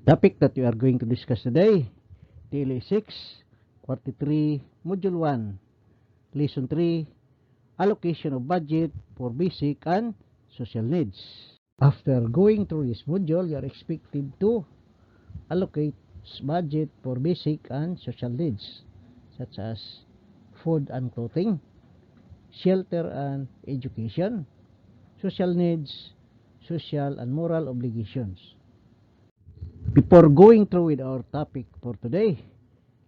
Topic that we are going to discuss today, TLE 6, Quarter 3, Module 1, Lesson 3, Allocation of Budget for Basic and Social Needs. After going through this module, you are expected to allocate budget for basic and social needs, such as food and clothing, shelter and education, social needs, social and moral obligations. Before going through with our topic for today,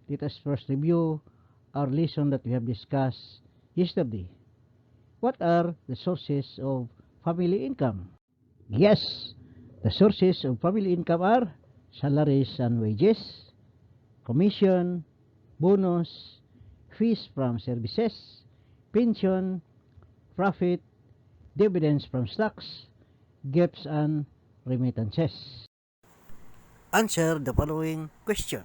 let us first review our lesson that we have discussed yesterday. What are the sources of family income? Yes, the sources of family income are salaries and wages, commission, bonus, fees from services, pension, profit, dividends from stocks, gifts and remittances. Answer the following question.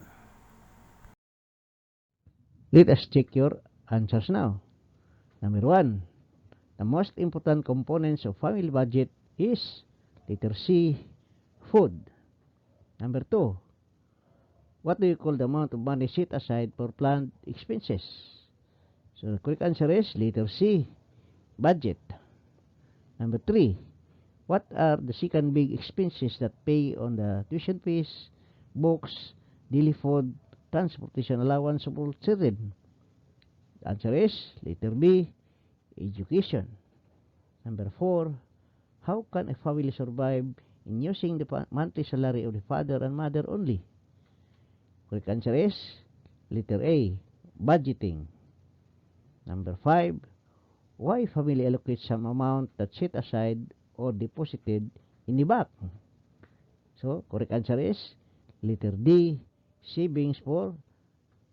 Let us check your answers now. Number 1. The most important components of family budget is letter C, food. Number 2. What do you call the amount of money set aside for planned expenses? So the correct answer is letter C, budget. Number 3. What are the second big expenses that pay on the tuition fees, books, daily food, transportation allowance of all children? The answer is letter B, education. Number 4. How can a family survive in using the monthly salary of the father and mother only? Correct answer is letter A, budgeting. Number 5. Why family allocates some amount that set aside or deposited in the bank? So, correct answer is letter D, savings for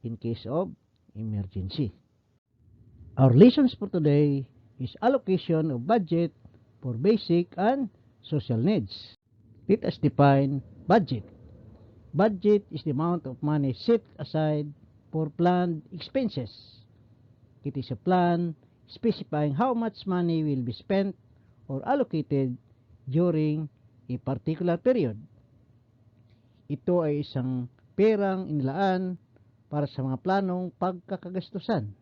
in case of emergency. Our lessons for today is allocation of budget for basic and social needs. Let us define budget. Budget is the amount of money set aside for planned expenses. It is a plan specifying how much money will be spent or allocated during a particular period. Ito ay isang perang inilaan para sa mga planong pagkakagastusan.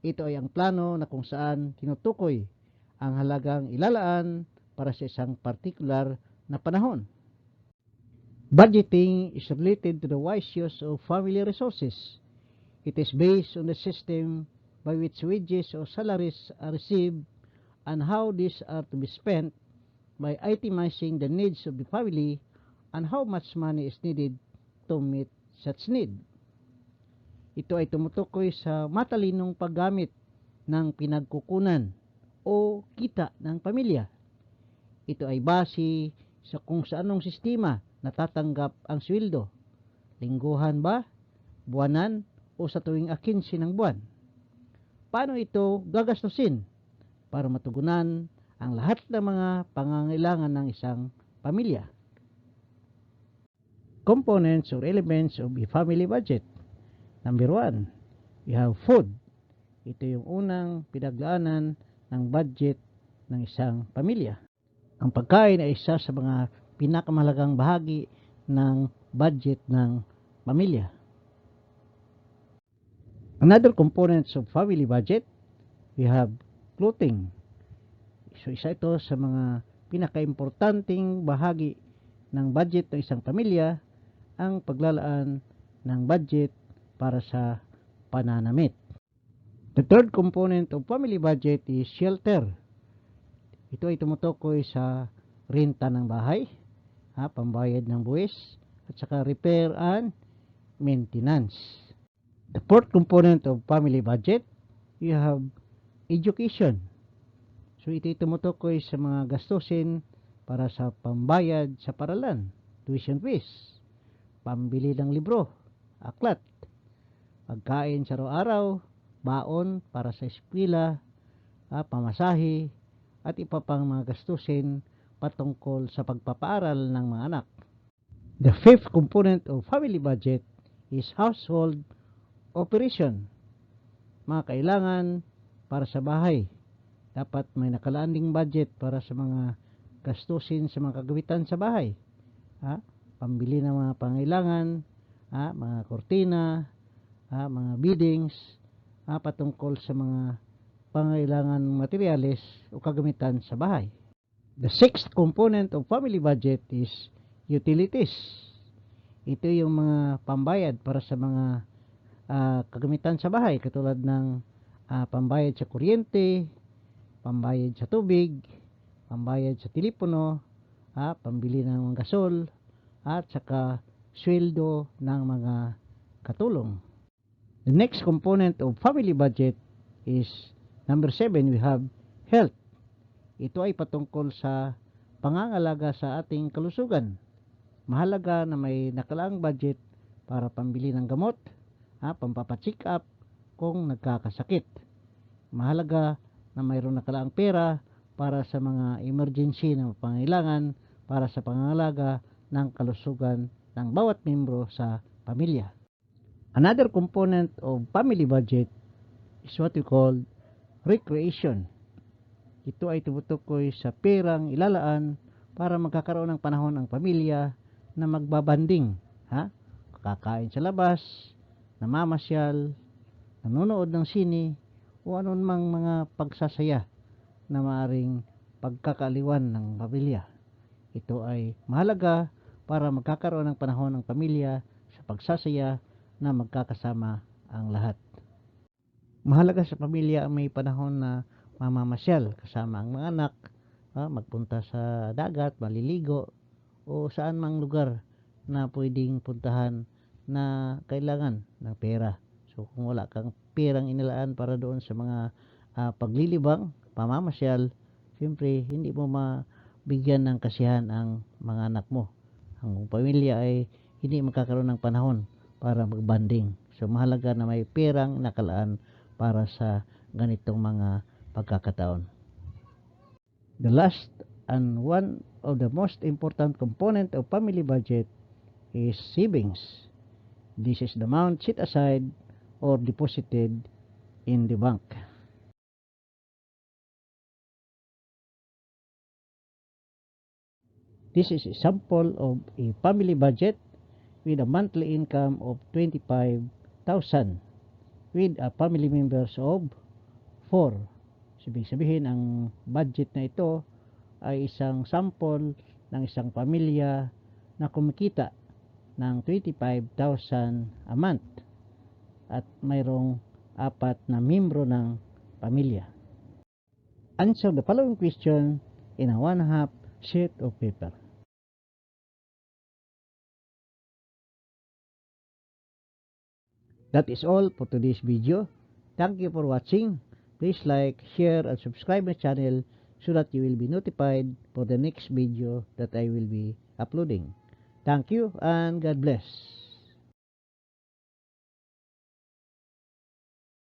Ito ay ang plano na kung saan tinutukoy ang halagang ilalaan para sa isang particular na panahon. Budgeting is related to the wise use of family resources. It is based on the system by which wages or salaries are received and how these are to be spent by itemizing the needs of the family and how much money is needed to meet such need. Ito ay tumutukoy sa matalinong paggamit ng pinagkukunan o kita ng pamilya. Ito ay base sa kung sa anong sistema natatanggap ang sweldo. Lingguhan ba, buwanan, o sa tuwing 15 ng buwan? Paano ito gagastusin para matugunan ang lahat ng mga pangangailangan ng isang pamilya? Components or elements of a family budget. Number 1, we have food. Ito yung unang pinaglaanan ng budget ng isang pamilya. Ang pagkain ay isa sa mga pinakamahalagang bahagi ng budget ng pamilya. Another components of family budget, we have clothing. So isa ito sa mga pinakaimportanteng bahagi ng budget ng isang pamilya, ang paglalaan ng budget para sa pananamit. The third component of family budget is shelter. Ito ay tumutukoy sa renta ng bahay, pambayad ng buwis, at saka repair and maintenance. The fourth component of family budget, you have education. So ito ay tumutukoy sa mga gastusin para sa pambayad sa paralan, tuition fees, pambili ng libro, aklat, pagkain sa araw-araw, baon para sa eskwela, pamasahe, at iba pang mga gastusin patungkol sa pagpapaaral ng mga anak. The fifth component of family budget is household operation. Mga kailangan para sa bahay. Dapat may nakalaan ding budget para sa mga gastusin sa mga kagawitan sa bahay. pambili ng mga pangailangan, mga kurtina, mga biddings, patungkol sa mga pangailangan materyales o kagamitan sa bahay. The sixth component of family budget is utilities. Ito yung mga pambayad para sa mga kagamitan sa bahay, katulad ng pambayad sa kuryente, pambayad sa tubig, pambayad sa telepono, pambili ng gasol, at saka sweldo ng mga katulong. The next component of family budget is number 7, we have health. Ito ay patungkol sa pangangalaga sa ating kalusugan. Mahalaga na may nakalaang budget para pambili ng gamot, pampapacheck up kung nagkakasakit. Mahalaga na mayroon nakalaang pera para sa mga emergency na pangailangan para sa pangangalaga ng kalusugan ng bawat membro sa pamilya. Another component of family budget is what we call recreation. Ito ay tumutukoy sa perang ilalaan para magkakaroon ng panahon ang pamilya na magbabanding, kakain sa labas, namamasyal, nanonood ng sine, o anumang mga pagsasaya na maaring pagkakaaliwan ng pamilya. Ito ay mahalaga para magkakaroon ng panahon ng pamilya sa pagsasaya na magkakasama ang lahat. Mahalaga sa pamilya ang may panahon na mamamasyal kasama ang mga anak, magpunta sa dagat, maliligo, o saan mang lugar na pwedeng puntahan na kailangan ng pera. So kung wala kang perang inilaan para doon sa mga paglilibang, pamamasyal, siyempre hindi mo mabigyan ng kasiyahan ang mga anak mo. Ang pamilya ay hindi magkakaroon ng panahon para magbanding. So mahalaga na may perang nakalaan para sa ganitong mga pagkakataon. The last and one of the most important component of family budget is savings. This is the amount set aside or deposited in the bank. This is a sample of a family budget with a monthly income of 25,000 with a family members of 4. So, ibig sabihin, ang budget na ito ay isang sample ng isang pamilya na kumikita ng 25,000 a month at mayroong 4 na membro ng pamilya. Answer the following question in a 1/2 sheet of paper. That is all for today's video. Thank you for watching. Please like, share, and subscribe my channel so that you will be notified for the next video that I will be uploading. Thank you and God bless.